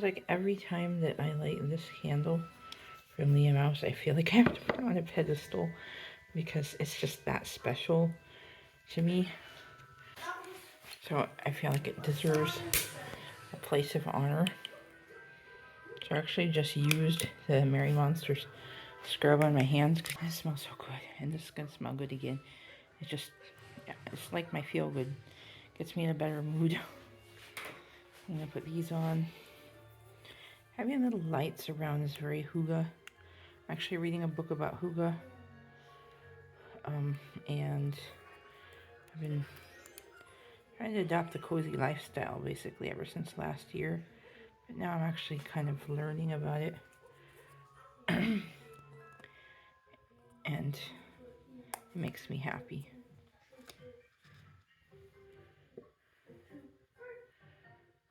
seems like every time that I light this candle from Leah Mouse, I feel like I have to put it on a pedestal because it's just that special to me. So I feel like it deserves a place of honor. So I actually just used the Merry Monsters scrub on my hands. It smells so good, and this is gonna smell good again. It's just, yeah, it's like my feel good. Gets me in a better mood. I'm gonna put these on. Having little lights around is very hygge. I'm actually reading a book about hygge. And I've been trying to adopt the cozy lifestyle basically ever since last year. But now I'm actually kind of learning about it. And it makes me happy.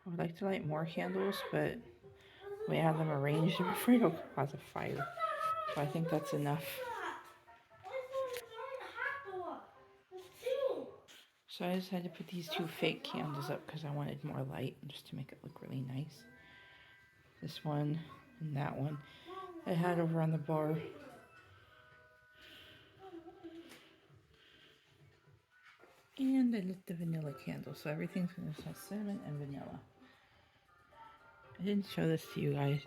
I would like to light more candles, but the way I have them arranged, I'm afraid it'll cause a fire. So I think that's enough. So I decided to put these two fake candles up because I wanted more light, just to make it look really nice. This one and that one I had over on the bar. And I lit the vanilla candle, so everything's going to smell cinnamon and vanilla. I didn't show this to you guys.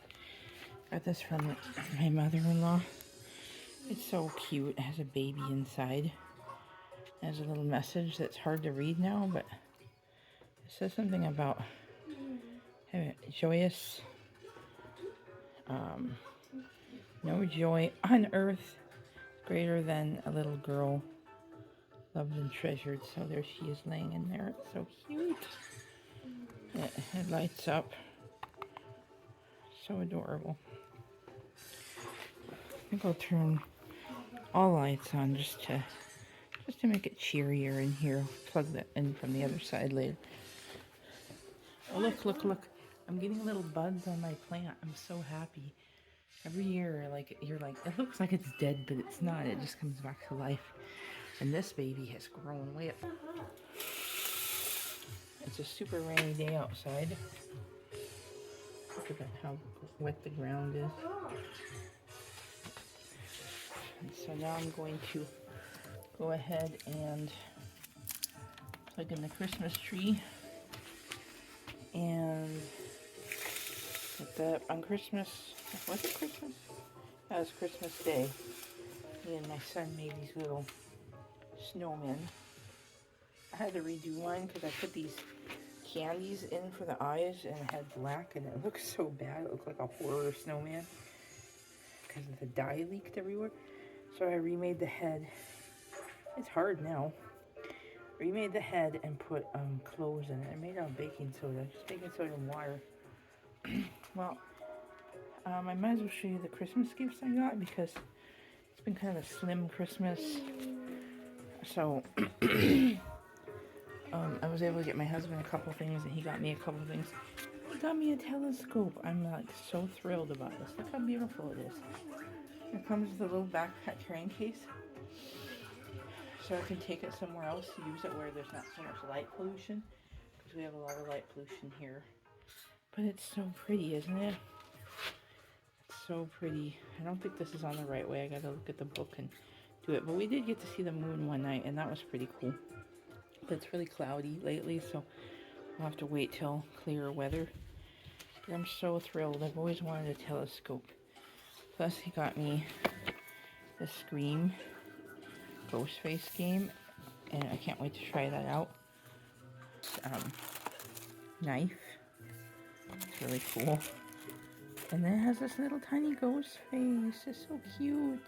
Got this from my mother-in-law. It's so cute. It has a baby inside. It has a little message that's hard to read now, but it says something about joyous, no joy on earth greater than a little girl loved and treasured. So there she is laying in there. It's so cute. It lights up. So adorable. I think I'll turn all lights on just to make it cheerier in here. Plug that in from the other side later. Oh, look, look, look. I'm getting little buds on my plant. I'm so happy. Every year, like, you're like, it looks like it's dead, but it's not. It just comes back to life. And this baby has grown way up. It's a super rainy day outside. Look at that, how wet the ground is. And so now I'm going to go ahead and plug in the Christmas tree and put that on Christmas. Was it Christmas? That was Christmas Day. Me and my son made these little snowmen. I had to redo mine because I put these candies in for the eyes and it had black and it looked so bad. It looked like a horror snowman because the dye leaked everywhere. So I remade the head. It's hard now. Remade the head and put cloves in it. I made it on baking soda. Just baking soda and water. Well, I might as well show you the Christmas gifts I got because it's been kind of a slim Christmas. So I was able to get my husband a couple things and he got me a couple things. He got me a telescope. I'm like so thrilled about this. Look how beautiful it is. It comes with a little backpack carrying case. So I can take it somewhere else to use it where there's not so much light pollution. Because we have a lot of light pollution here. But it's so pretty, isn't it? It's so pretty. I don't think this is on the right way. I gotta look at the book and do it. But we did get to see the moon one night and that was pretty cool. But it's really cloudy lately, so we'll have to wait till clearer weather. But I'm so thrilled. I've always wanted a telescope. Plus he got me the Scream Ghostface game, and I can't wait to try that out. Knife. It's really cool. And then it has this little tiny ghost face. It's so cute.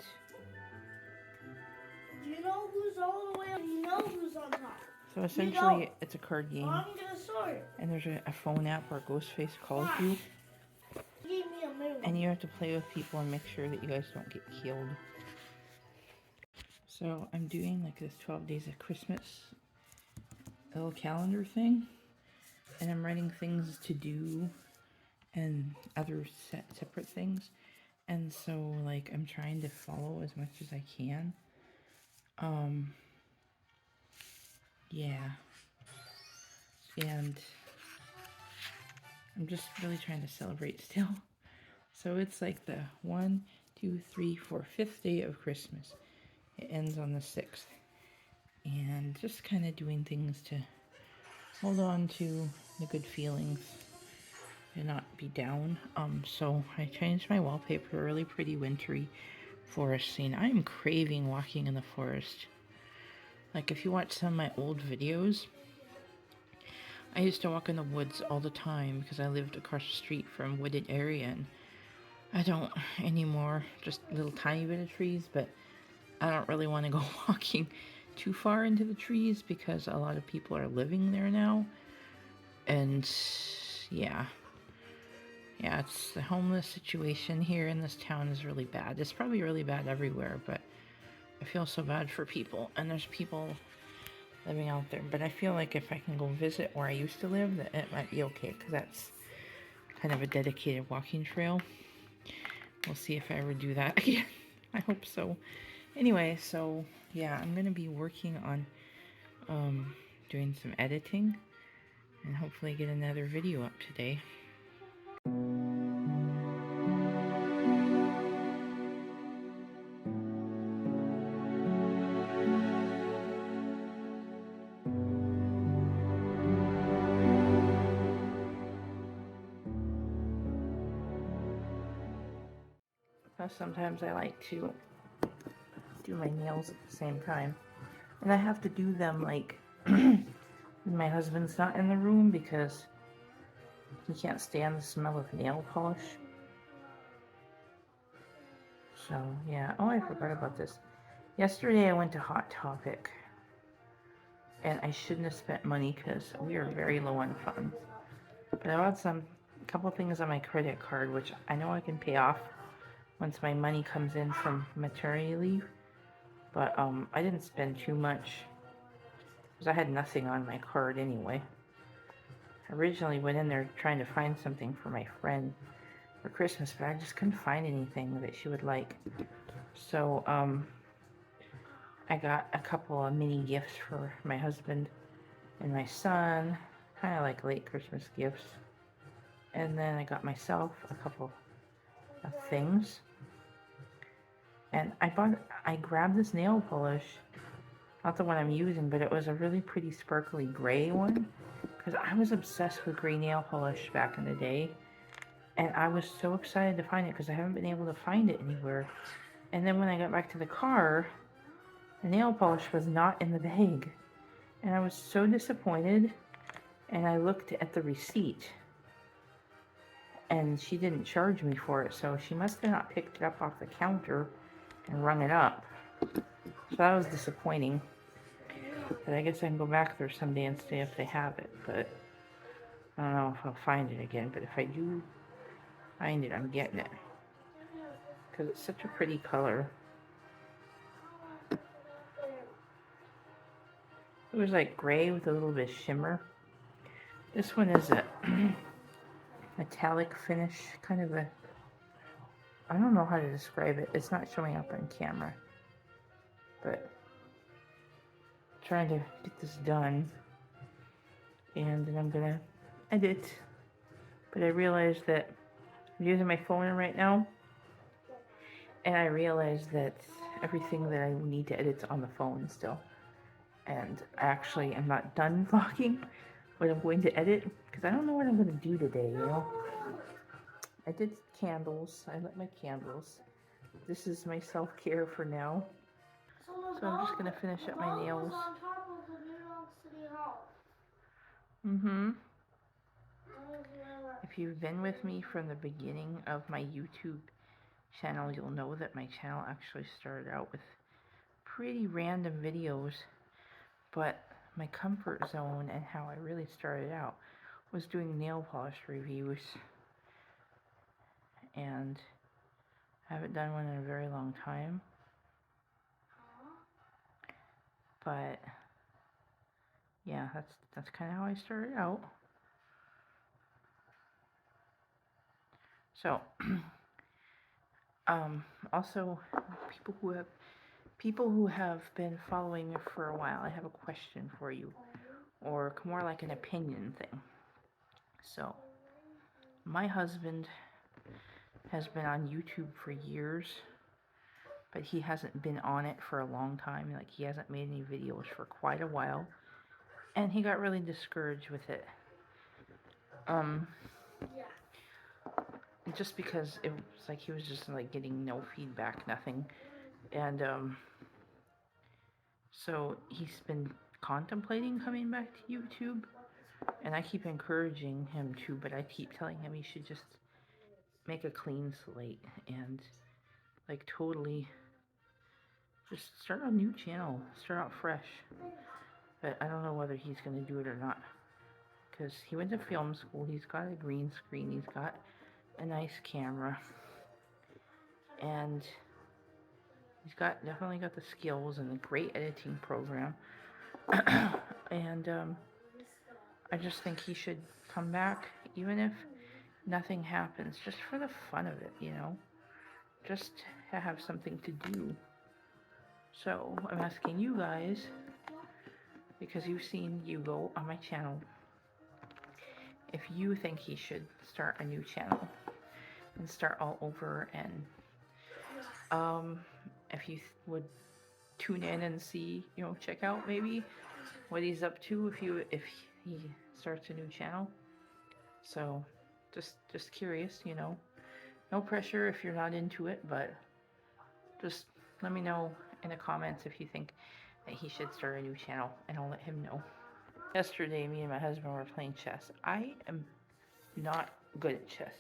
Do you know who's all the way up? You know who's on top. So essentially, it's a card game. And there's a phone app where Ghostface calls you. And you have to play with people and make sure that you guys don't get killed. So I'm doing like this 12 days of Christmas little calendar thing. And I'm writing things to do and other separate things. And so like I'm trying to follow as much as I can. Yeah. And I'm just really trying to celebrate still. So it's like the 1, 2, 3, 4, 5th day of Christmas. It ends on the 6th. And just kind of doing things to hold on to the good feelings and not be down. So I changed my wallpaper, really pretty wintry forest scene. I am craving walking in the forest. Like if you watch some of my old videos, I used to walk in the woods all the time because I lived across the street from a wooded area, and I don't anymore, just a little tiny bit of trees, but I don't really want to go walking too far into the trees because a lot of people are living there now. And yeah, it's the homeless situation here in this town is really bad. It's probably really bad everywhere, but I feel so bad for people, and there's people living out there. But I feel like if I can go visit where I used to live, that it might be okay, because that's kind of a dedicated walking trail. We'll see if I ever do that again. I hope so. Anyway, so yeah, I'm gonna be working on doing some editing and hopefully get another video up today. Sometimes I like to do my nails at the same time, and I have to do them like when my husband's not in the room because he can't stand the smell of nail polish. So yeah, oh, I forgot about this. Yesterday I went to Hot Topic, and I shouldn't have spent money because we are very low on funds. But I bought a couple things on my credit card, which I know I can pay off once my money comes in from maternity leave. But I didn't spend too much because I had nothing on my card anyway. I originally went in there trying to find something for my friend for Christmas, but I just couldn't find anything that she would like. So I got a couple of mini gifts for my husband and my son, kind of like late Christmas gifts. And then I got myself a couple of things. And I grabbed this nail polish, not the one I'm using, but it was a really pretty sparkly gray one, because I was obsessed with gray nail polish back in the day. And I was so excited to find it because I haven't been able to find it anywhere. And then when I got back to the car, the nail polish was not in the bag. And I was so disappointed. And I looked at the receipt, and she didn't charge me for it. So she must have not picked it up off the counter and rung it up. So that was disappointing. But I guess I can go back there someday and see if they have it. But I don't know if I'll find it again. But if I do find it, I'm getting it, because it's such a pretty color. It was like gray with a little bit of shimmer. This one is a metallic finish, kind of a, I don't know how to describe it. It's not showing up on camera, but I'm trying to get this done, and then I'm gonna edit. But I realized that I'm using my phone right now, and I realized that everything that I need to edit's on the phone still. And actually, I'm not done vlogging what I'm going to edit, because I don't know what I'm going to do today, you know? I did candles. I lit my candles. This is my self-care for now. So I'm just going to finish up my nails. On top of the New York City Hall. Mm-hmm. If you've been with me from the beginning of my YouTube channel, you'll know that my channel actually started out with pretty random videos. But my comfort zone and how I really started out was doing nail polish reviews. And I haven't done one in a very long time. But yeah, that's kind of how I started out. So also people who have been following me for a while, I have a question for you, or more like an opinion thing. So My husband has been on YouTube for years, but he hasn't been on it for a long time. Like, he hasn't made any videos for quite a while, and he got really discouraged with it. Just because it was like he was just like getting no feedback, nothing. And so he's been contemplating coming back to YouTube, and I keep encouraging him to, but I keep telling him he should just make a clean slate and like totally just start a new channel, start out fresh. But I don't know whether he's going to do it or not, because he went to film school, he's got a green screen, he's got a nice camera, and he's definitely got the skills and a great editing program. And I just think he should come back, even if nothing happens, just for the fun of it, you know, just to have something to do. So I'm asking you guys, because you've seen Hugo on my channel, if you think he should start a new channel and start all over, and if you would tune in and see, you know, check out maybe what he's up to if he starts a new channel. So just curious, you know, no pressure if you're not into it, but just let me know in the comments if you think that he should start a new channel, and I'll let him know. Yesterday, me and my husband were playing chess. I am not good at chess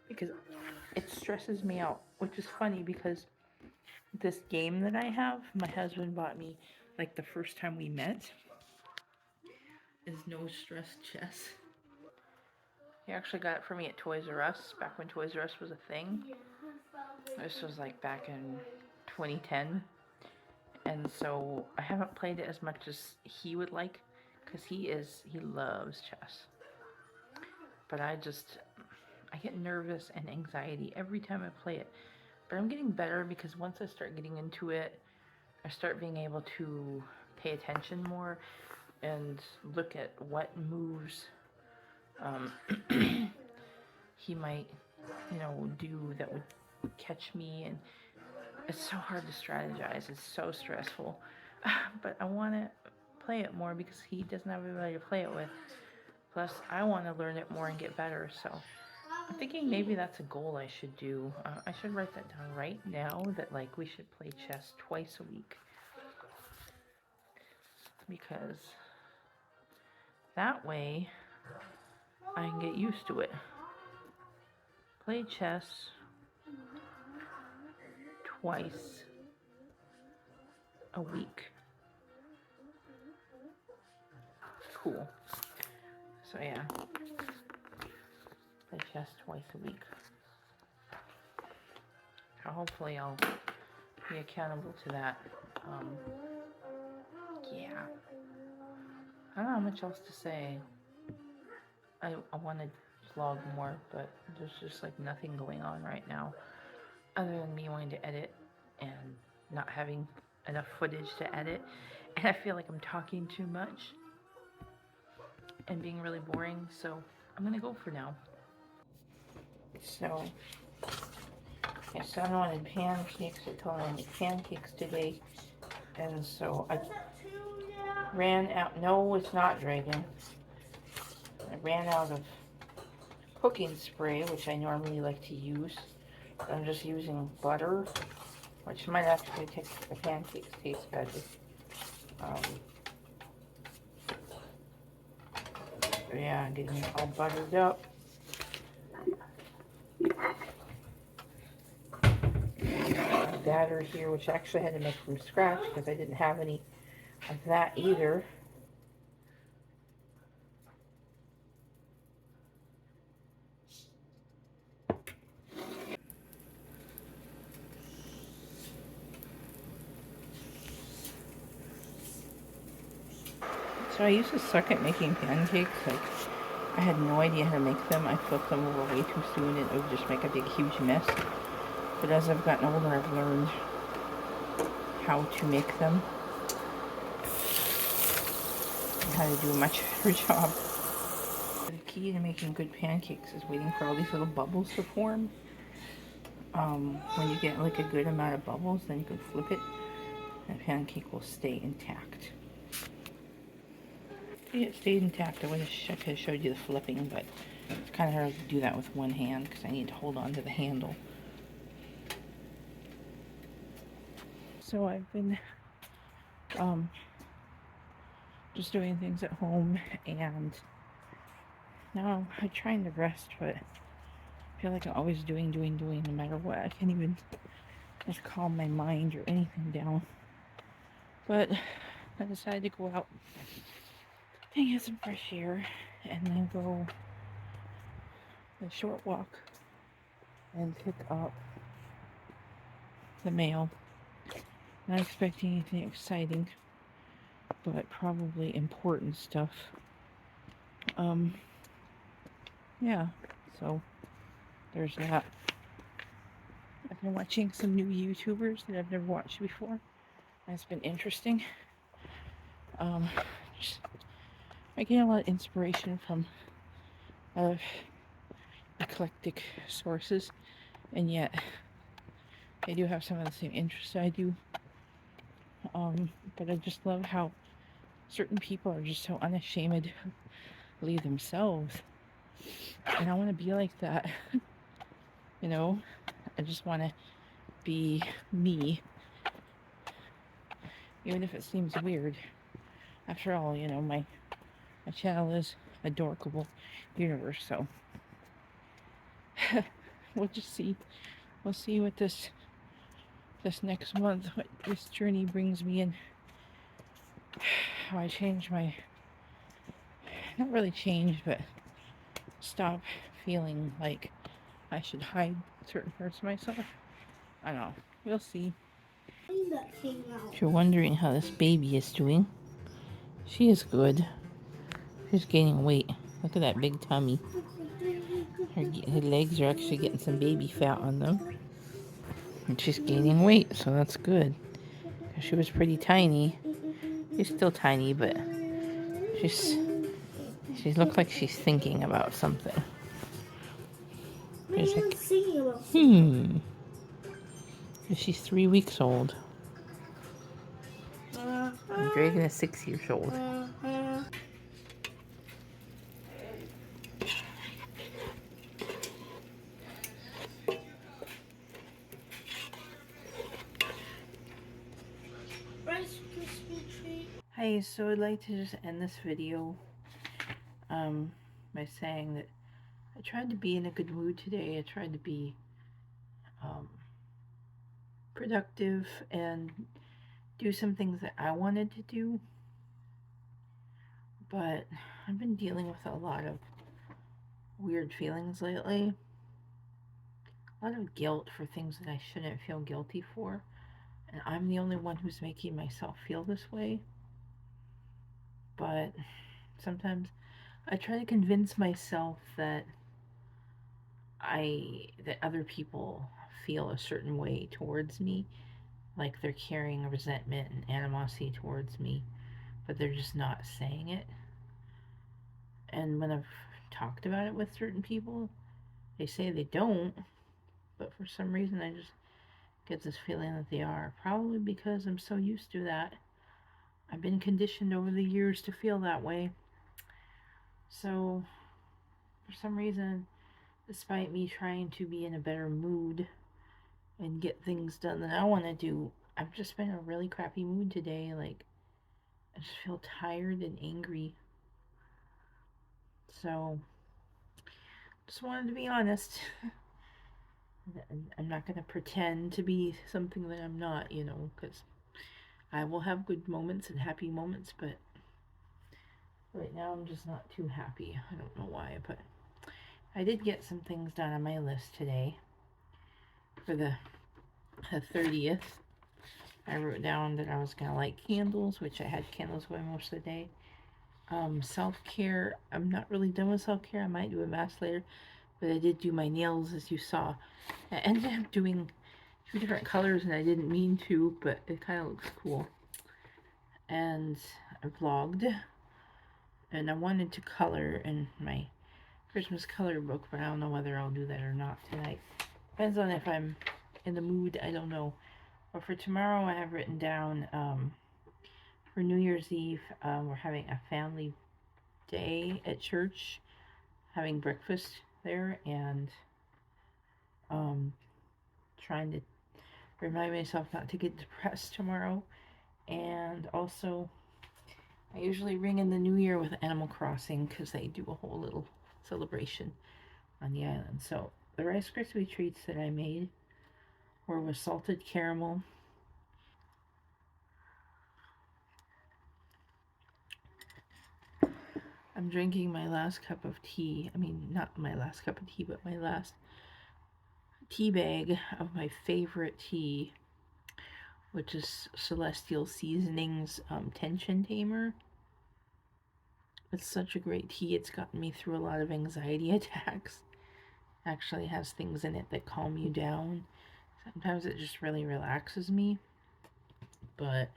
because it stresses me out, which is funny because this game that I have, my husband bought me like the first time we met, is No Stress Chess. He actually got it for me at Toys R Us, back when Toys R Us was a thing. This was like back in 2010. And so I haven't played it as much as he would like, because he loves chess. But I get nervous and anxiety every time I play it. But I'm getting better, because once I start getting into it, I start being able to pay attention more and look at what moves he might, you know, do that would catch me. And it's so hard to strategize. It's so stressful. But I want to play it more because he doesn't have anybody to play it with. Plus, I want to learn it more and get better. So I'm thinking maybe that's a goal I should do. I should write that down right now, that like we should play chess twice a week, because that way I can get used to it. Play chess twice a week. Cool. So yeah, play chess twice a week. So hopefully I'll be accountable to that. Yeah. I don't know how much else to say. I want to vlog more, but there's just like nothing going on right now other than me wanting to edit and not having enough footage to edit. And I feel like I'm talking too much and being really boring, so I'm gonna go for now. So my son wanted pancakes. I told him I make pancakes today, and so I ran out. No, it's not Dragon. I ran out of cooking spray, which I normally like to use. I'm just using butter, which might actually make the pancakes taste better. Yeah, getting it all buttered up. Batter here, which I actually had to make from scratch because I didn't have any of that either. So I used to suck at making pancakes. Like, I had no idea how to make them. I flipped them over way too soon and it would just make a big, huge mess. But as I've gotten older, I've learned how to make them and how to do a much better job. key to making good pancakes is waiting for all these little bubbles to form. When you get like a good amount of bubbles, then you can flip it and the pancake will stay intact. If it stayed intact, I could have showed you the flipping, but it's kind of hard to do that with one hand because I need to hold on to the handle. So I've been just doing things at home, and now I'm trying to rest, but I feel like I'm always doing no matter what. I can't even just calm my mind or anything down. But I decided to go out and get some fresh air and then go a short walk and pick up the mail. Not expecting anything exciting, but probably important stuff. Yeah, so there's that. I've been watching some new YouTubers that I've never watched before. That's been interesting. I get a lot of inspiration from eclectic sources, and yet they do have some of the same interests I do. But I just love how certain people are just so unashamedly themselves, and I want to be like that. You know, I just want to be me, even if it seems weird. After all, you know, my channel is Adorkable Universe, so we'll just see. We'll see what this next month, what this journey brings me in. How I change my, not really change, but stop feeling like I should hide certain parts of myself. I don't know. We'll see. If you're wondering how this baby is doing, she is good. She's gaining weight. Look at that big tummy. Her legs are actually getting some baby fat on them. And she's gaining weight, so that's good. She was pretty tiny. She's still tiny, but she looks like she's thinking about something. She's like, She's 3 weeks old. And Dragon is 6 years old. Hi, so I'd like to just end this video by saying that I tried to be in a good mood today. I tried to be productive and do some things that I wanted to do, but I've been dealing with a lot of weird feelings lately. A lot of guilt for things that I shouldn't feel guilty for, and I'm the only one who's making myself feel this way. But sometimes I try to convince myself that other people feel a certain way towards me, like they're carrying a resentment and animosity towards me, but they're just not saying it. And when I've talked about it with certain people, they say they don't, but for some reason I just get this feeling that they are, probably because I'm so used to that. I've been conditioned over the years to feel that way. So for some reason, despite me trying to be in a better mood and get things done that I want to do, I've just been in a really crappy mood today. Like, I just feel tired and angry. So, just wanted to be honest. I'm not going to pretend to be something that I'm not, you know, because I will have good moments and happy moments, but right now I'm just not too happy. I don't know why, but I did get some things done on my list today. For the 30th, I wrote down that I was going to light candles, which I had candles going most of the day. Self-care, I'm not really done with self-care. I might do a mask later, but I did do my nails, as you saw. I ended up doing 2 different colors, and I didn't mean to, but it kind of looks cool. And I vlogged, and I wanted to color in my Christmas color book, but I don't know whether I'll do that or not tonight. Depends on if I'm in the mood. I don't know. But for tomorrow, I have written down for New Year's Eve, we're having a family day at church, having breakfast there, and um, trying to remind myself not to get depressed tomorrow. And also, I usually ring in the new year with Animal Crossing because they do a whole little celebration on the island. So the Rice Krispie treats that I made were with salted caramel. I'm drinking my last cup of tea. I mean, not my last cup of tea, but my last tea bag of my favorite tea, which is Celestial Seasonings Tension Tamer. It's such a great tea. It's gotten me through a lot of anxiety attacks. Actually has things in it that calm you down. Sometimes it just really relaxes me. But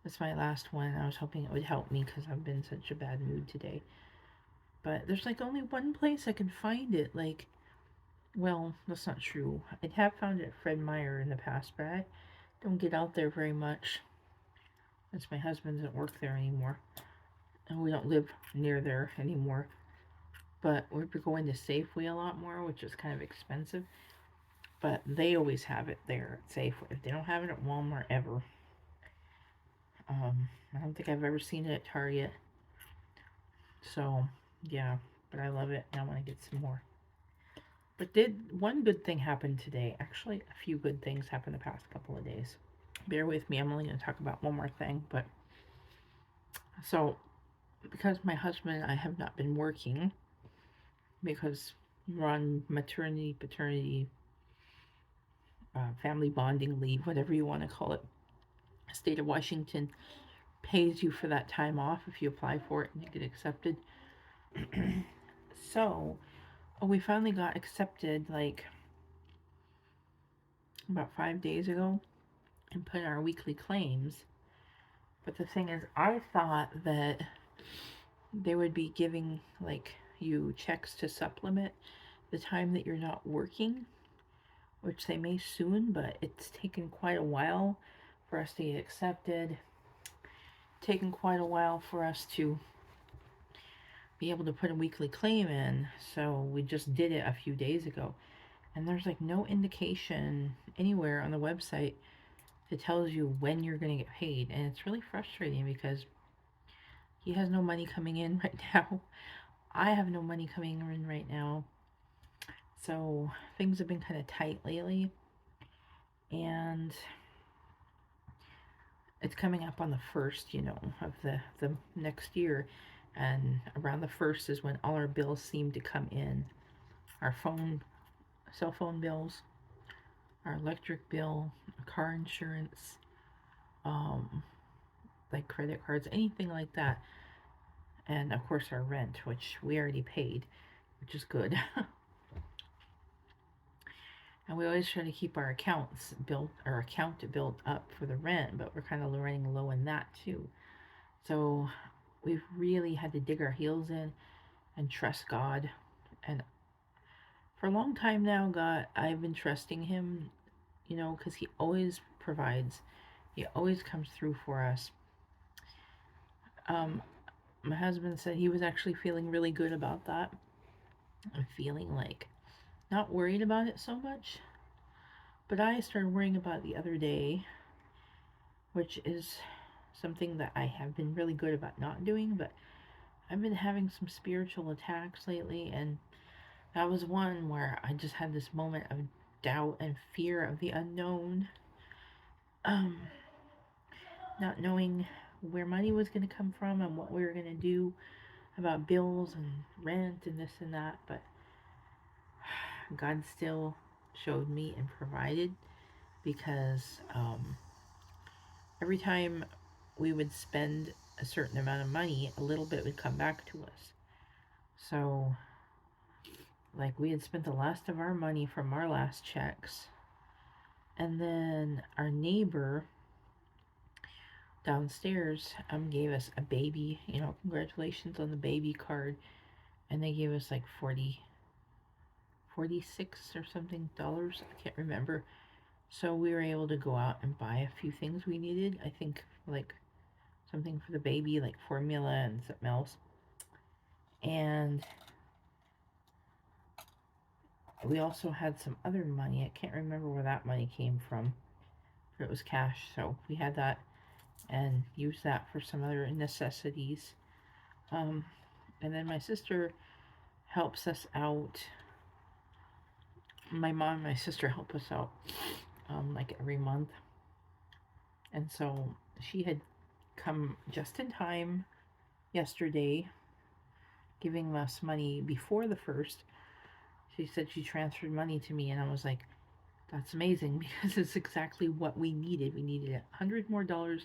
it's my last one. I was hoping it would help me because I've been in such a bad mood today. But there's like only one place I can find it. Like, well, that's not true. I have found it at Fred Meyer in the past, but I don't get out there very much. Since my husband doesn't work there anymore. And we don't live near there anymore. But we're going to Safeway a lot more, which is kind of expensive. But they always have it there at Safeway. They don't have it at Walmart ever. I don't think I've ever seen it at Target. So, yeah. But I love it and I want to get some more. But did one good thing happen today? Actually, a few good things happened the past couple of days. Bear with me. I'm only going to talk about one more thing. But so, because my husband and I have not been working, because we're on maternity, paternity, family bonding leave, whatever you want to call it. The state of Washington pays you for that time off if you apply for it and you get accepted. So, we finally got accepted like about 5 days ago and put in our weekly claims. But the thing is, I thought that they would be giving like you checks to supplement the time that you're not working, which they may soon, but it's taken quite a while for us to get accepted. Taken quite a while for us to be able to put a weekly claim in, so we just did it a few days ago. And there's like no indication anywhere on the website that tells you when you're going to get paid. And it's really frustrating because he has no money coming in right now. I have no money coming in right now. So things have been kind of tight lately. And it's coming up on the 1st, of the next year. And around the 1st is when all our bills seem to come in. Our cell phone bills, our electric bill, our car insurance, like credit cards, anything like that. And of course our rent, which we already paid, which is good. And we always try to keep our account built up for the rent, but we're kind of running low in that too. So we've really had to dig our heels in and trust God. And for a long time now, God, I've been trusting Him, because He always provides. He always comes through for us. My husband said he was actually feeling really good about that. I'm feeling like not worried about it so much. But I started worrying about it the other day, which is something that I have been really good about not doing, but I've been having some spiritual attacks lately, and that was one where I just had this moment of doubt and fear of the unknown. Not knowing where money was going to come from and what we were going to do about bills and rent and this and that, but God still showed me and provided, because every time we would spend a certain amount of money, a little bit would come back to us. So, like, we had spent the last of our money from our last checks, and then our neighbor downstairs gave us a baby, congratulations on the baby card, and they gave us like 46 or something dollars. I can't remember. So we were able to go out and buy a few things we needed. I think like something for the baby, like formula and something else. And we also had some other money. I can't remember where that money came from. It was cash, so we had that and used that for some other necessities. And then my sister helps us out. My mom and my sister help us out like every month. And so she had come just in time yesterday, giving us money before the first. She said she transferred money to me, and I was like, that's amazing because it's exactly what we needed. We needed $100 more to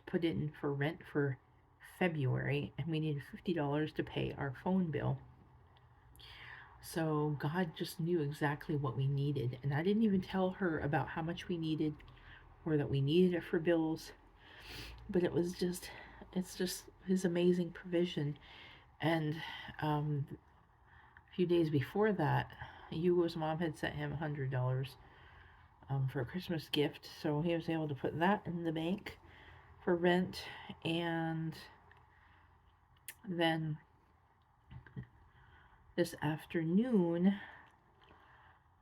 put in for rent for February, and we needed $50 to pay our phone bill. So God just knew exactly what we needed, and I didn't even tell her about how much we needed or that we needed it for bills, but it's just His amazing provision. And a few days before that, Hugo's mom had sent him $100 for a Christmas gift, so he was able to put that in the bank for rent. And then this afternoon,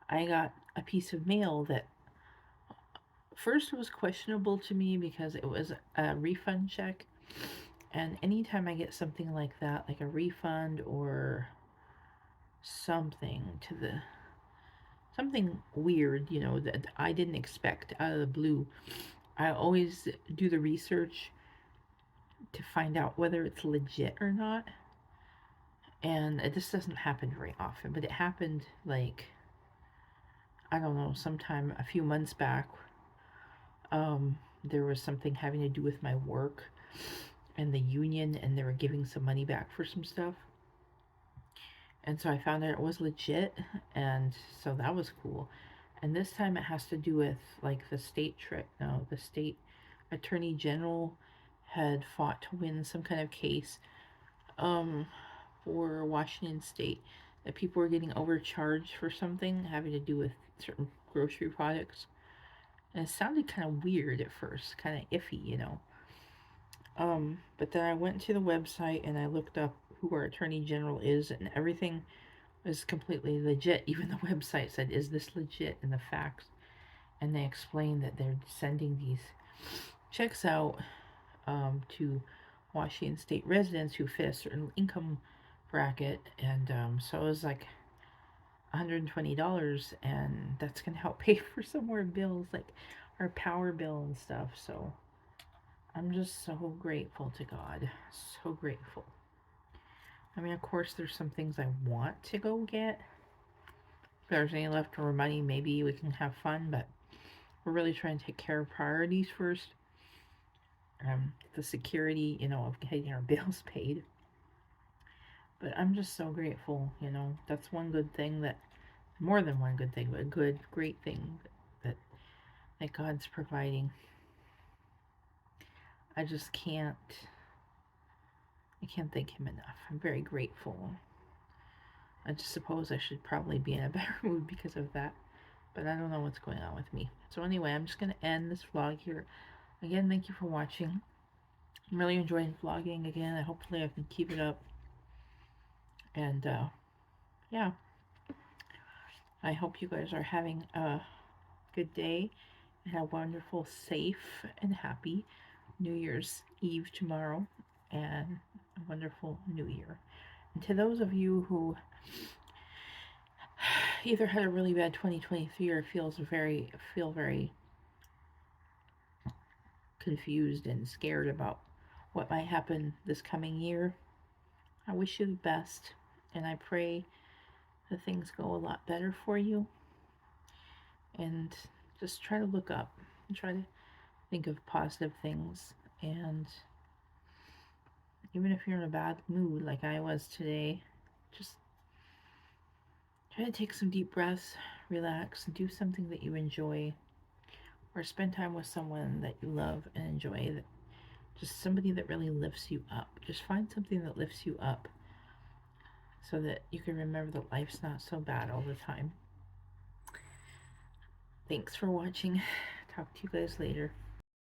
I got a piece of mail that first was questionable to me because it was a refund check. And anytime I get something like that, like a refund or something something weird, that I didn't expect out of the blue, I always do the research to find out whether it's legit or not. And this doesn't happen very often, but it happened like, I don't know, sometime a few months back. There was something having to do with my work and the union, and they were giving some money back for some stuff. And so I found out it was legit, and so that was cool. And this time it has to do with like the state attorney general had fought to win some kind of case for Washington State, that people were getting overcharged for something having to do with certain grocery products. And it sounded kind of weird at first, kind of iffy. But then I went to the website and I looked up who our attorney general is, and everything was completely legit. Even the website said, "Is this legit?" in the facts. And they explained that they're sending these checks out to Washington State residents who fit a certain income bracket. And so it was like $120, and that's going to help pay for some more bills, like our power bill and stuff. So I'm just so grateful to God. So grateful. I mean, of course, there's some things I want to go get. If there's any leftover money, maybe we can have fun, but we're really trying to take care of priorities first. The security, of getting our bills paid. But I'm just so grateful, That's one good thing more than one good thing, but a great thing that God's providing. I just can't thank Him enough. I'm very grateful. I just suppose I should probably be in a better mood because of that, but I don't know what's going on with me. So anyway, I'm just going to end this vlog here. Again, thank you for watching. I'm really enjoying vlogging again. Hopefully I can keep it up. And yeah, I hope you guys are having a good day and a wonderful, safe, and happy New Year's Eve tomorrow, and a wonderful New Year. And to those of you who either had a really bad 2023 or feel very confused and scared about what might happen this coming year, I wish you the best, and I pray that things go a lot better for you. And just try to look up and try to think of positive things. And even if you're in a bad mood like I was today, just try to take some deep breaths, relax, and do something that you enjoy, or spend time with someone that you love and enjoy, just somebody that really lifts you up. Just find something that lifts you up. so that you can remember that life's not so bad all the time. Thanks for watching. Talk to you guys later.